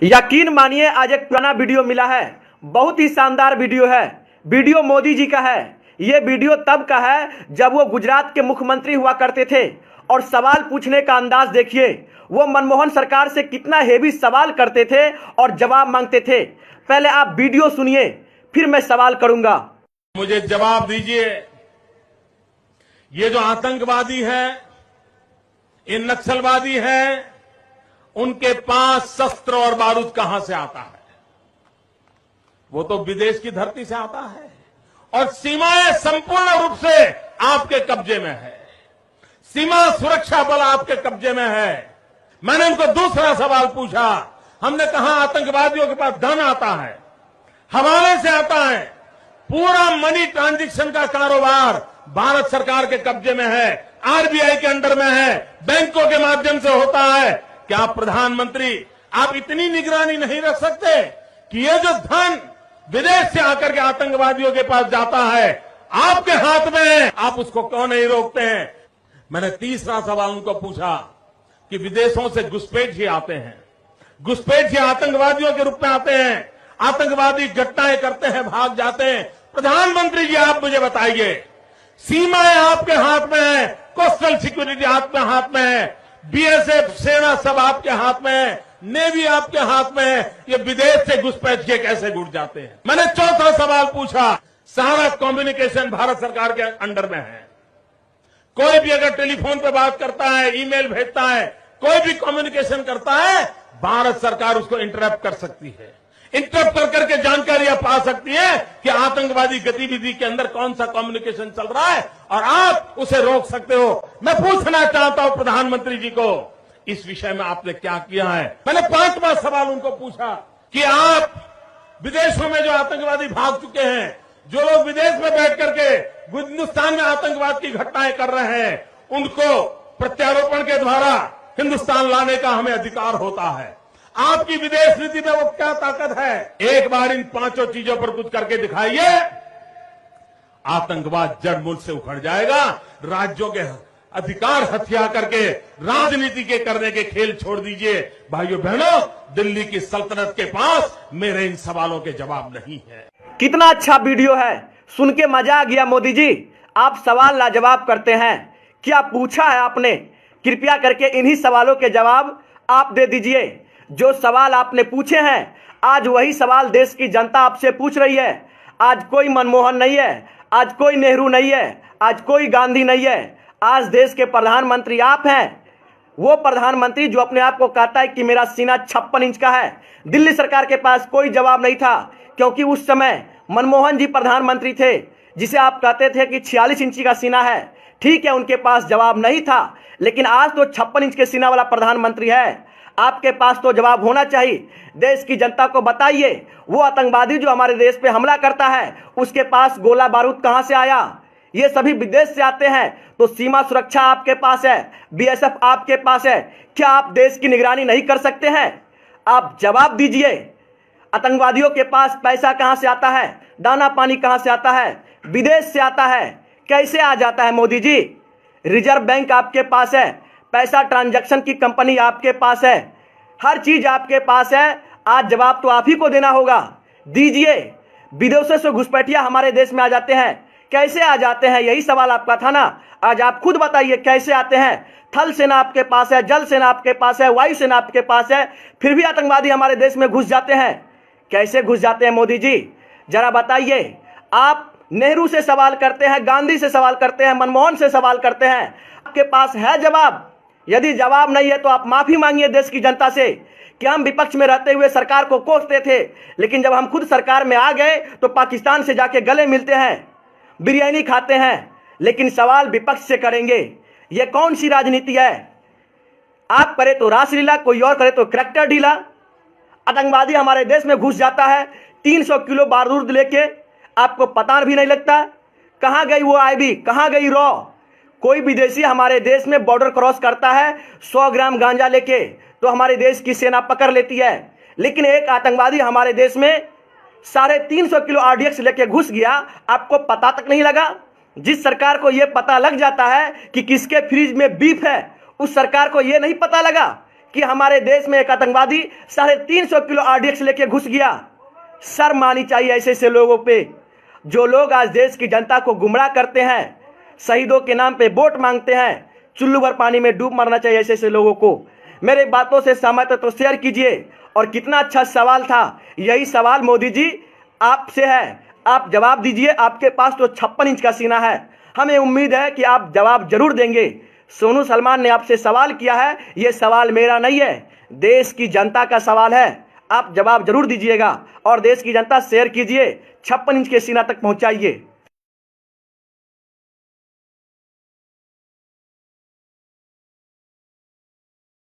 यकीन मानिए आज एक पुराना वीडियो मिला है। बहुत ही शानदार वीडियो है। वीडियो मोदी जी का है। ये वीडियो तब का है जब वो गुजरात के मुख्यमंत्री हुआ करते थे। और सवाल पूछने का अंदाज देखिए, वो मनमोहन सरकार से कितना हेवी सवाल करते थे और जवाब मांगते थे। पहले आप वीडियो सुनिए, फिर मैं सवाल करूंगा। मुझे जवाब दीजिए, ये जो आतंकवादी है, ये नक्सलवादी है, उनके पास शस्त्र और बारूद कहां से आता है? वो तो विदेश की धरती से आता है और सीमाएं संपूर्ण रूप से आपके कब्जे में है। सीमा सुरक्षा बल आपके कब्जे में है। मैंने उनको दूसरा सवाल पूछा। हमने कहा आतंकवादियों के पास धन आता है, हवाले से आता है, पूरा मनी ट्रांजैक्शन का कारोबार भारत सरकार के कब्जे में है, आरबीआई के अंडर में है, बैंकों के माध्यम से होता है। क्या प्रधानमंत्री आप इतनी निगरानी नहीं रख सकते कि ये जो धन विदेश से आकर के आतंकवादियों के पास जाता है आपके हाथ में है, आप उसको क्यों नहीं रोकते हैं? मैंने तीसरा सवाल उनको पूछा कि विदेशों से घुसपैठ आते हैं, घुसपैठ आतंकवादियों के रूप में आते हैं, आतंकवादी घटनाएं करते हैं, भाग जाते हैं। प्रधानमंत्री जी आप मुझे बताइए, सीमाएं आपके हाथ में है, कोस्टल सिक्योरिटी आपके हाथ में है, बीएसएफ सेना सब आपके हाथ में है, नेवी आपके हाथ में है, ये विदेश से घुसपैठ के कैसे घुस जाते हैं? मैंने चौथा सवाल पूछा, सारा कम्युनिकेशन भारत सरकार के अंडर में है। कोई भी अगर टेलीफोन पे बात करता है, ईमेल भेजता है, कोई भी कम्युनिकेशन करता है, भारत सरकार उसको इंटरप्ट कर सकती है। इंटरप्ट कर करके जानकारियां पा सकती है कि आतंकवादी गतिविधि के अंदर कौन सा कम्युनिकेशन चल रहा है और आप उसे रोक सकते हो। मैं पूछना चाहता हूं प्रधानमंत्री जी को, इस विषय में आपने क्या किया है? मैंने पांचवा सवाल उनको पूछा कि आप विदेशों में जो आतंकवादी भाग चुके हैं, जो लोग विदेश में बैठ करके हिंदुस्तान में आतंकवाद की घटनाएं कर रहे हैं, उनको प्रत्यारोपण के द्वारा हिंदुस्तान लाने का हमें अधिकार होता है। आपकी विदेश नीति में वो क्या ताकत है? एक बार इन पांचों चीजों पर कुछ करके दिखाइए, आतंकवाद जड़ मूल से उखड़ जाएगा। राज्यों के अधिकार हथिया करके राजनीति के करने के खेल छोड़ दीजिए। भाइयों बहनों, दिल्ली की सल्तनत के पास मेरे इन सवालों के जवाब नहीं है। कितना अच्छा वीडियो है, सुन के मजा आ गया। मोदी जी आप सवाल लाजवाब करते हैं। क्या पूछा है आपने? कृपया करके इन्हीं सवालों के जवाब आप दे दीजिए। जो सवाल आपने पूछे हैं, आज वही सवाल देश की जनता आपसे पूछ रही है। आज कोई मनमोहन नहीं है, आज कोई नेहरू नहीं है, आज कोई गांधी नहीं है। आज देश के प्रधानमंत्री आप हैं। वो प्रधानमंत्री जो अपने आप को कहता है कि मेरा सीना 56 इंच का है। दिल्ली सरकार के पास कोई जवाब नहीं था, क्योंकि उस समय मनमोहन जी प्रधानमंत्री थे, जिसे आप कहते थे कि 46 इंची का सीना है। ठीक है, उनके पास जवाब नहीं था, लेकिन आज तो 56 इंच के सीना वाला प्रधानमंत्री है। आपके पास तो जवाब होना चाहिए। देश की जनता को बताइए, वो आतंकवादी जो हमारे देश पे हमला करता है, उसके पास गोला बारूद कहां से आया? ये सभी विदेश से आते हैं। तो सीमा सुरक्षा आपके पास है, बीएसएफ आपके पास है। क्या आप देश की निगरानी नहीं कर सकते हैं? आप जवाब दीजिए। आतंकवादियों के पास पैसा कहां से आता है? दाना पानी कहां से आता है? विदेश से आता है। कैसे आ जाता है मोदी जी? रिजर्व बैंक आपके पास है, पैसा ट्रांजैक्शन की कंपनी आपके पास है, हर चीज आपके पास है। आज जवाब तो आप ही को देना होगा। दीजिए। विदेशों से घुसपैठिया हमारे देश में आ जाते हैं, कैसे आ जाते हैं? यही सवाल आपका था ना। आज आप खुद बताइए कैसे आते हैं। थल सेना आपके पास है, जल सेना आपके पास है, वायु सेना आपके पास है, फिर भी आतंकवादी हमारे देश में घुस जाते हैं। कैसे घुस जाते हैं मोदी जी, जरा बताइए। आप नेहरू से सवाल करते हैं, गांधी से सवाल करते हैं, मनमोहन से सवाल करते हैं, आपके पास है जवाब? यदि जवाब नहीं है तो आप माफी मांगिए देश की जनता से कि हम विपक्ष में रहते हुए सरकार को कोसते थे, लेकिन जब हम खुद सरकार में आ गए तो पाकिस्तान से जाके गले मिलते हैं, बिरयानी खाते हैं, लेकिन सवाल विपक्ष से करेंगे। यह कौन सी राजनीति है? आप करे तो रासलीला, कोई और करे तो करैक्टर ढीला। आतंकवादी हमारे देश में घुस जाता है 300 किलो बारूद लेके, आपको पता भी नहीं लगता। कहां गई वो आईबी, कहां गई रॉ? कोई विदेशी हमारे देश में बॉर्डर क्रॉस करता है 100 ग्राम गांजा लेके, तो हमारे देश की सेना पकड़ लेती है। लेकिन एक आतंकवादी हमारे देश में 350 किलो आरडीएक्स लेके घुस गया, आपको पता तक नहीं लगा। जिस सरकार को यह पता लग जाता है कि किसके फ्रिज में बीफ है, उस सरकार को यह नहीं पता लगा कि हमारे देश में एक आतंकवादी 350 किलो RDX लेके घुस गया। शर्म आनी चाहिए ऐसे ऐसे लोगों पे, जो लोग आज देश की जनता को गुमराह करते हैं, शहीदों के नाम पे वोट मांगते हैं। चुल्लू भर पानी में डूब मरना चाहिए ऐसे ऐसे लोगों को। मेरे बातों से सहमत है तो शेयर कीजिए। और कितना अच्छा सवाल था, यही सवाल मोदी जी आपसे है, आप जवाब दीजिए। आपके पास तो 56 इंच का सीना है, हमें उम्मीद है कि आप जवाब जरूर देंगे। सोनू सलमान ने आपसे सवाल किया है, ये सवाल मेरा नहीं है, देश की जनता का सवाल है। आप जवाब जरूर दीजिएगा और देश की जनता शेयर कीजिए, 56 इंच के सीना तक पहुंचाइए।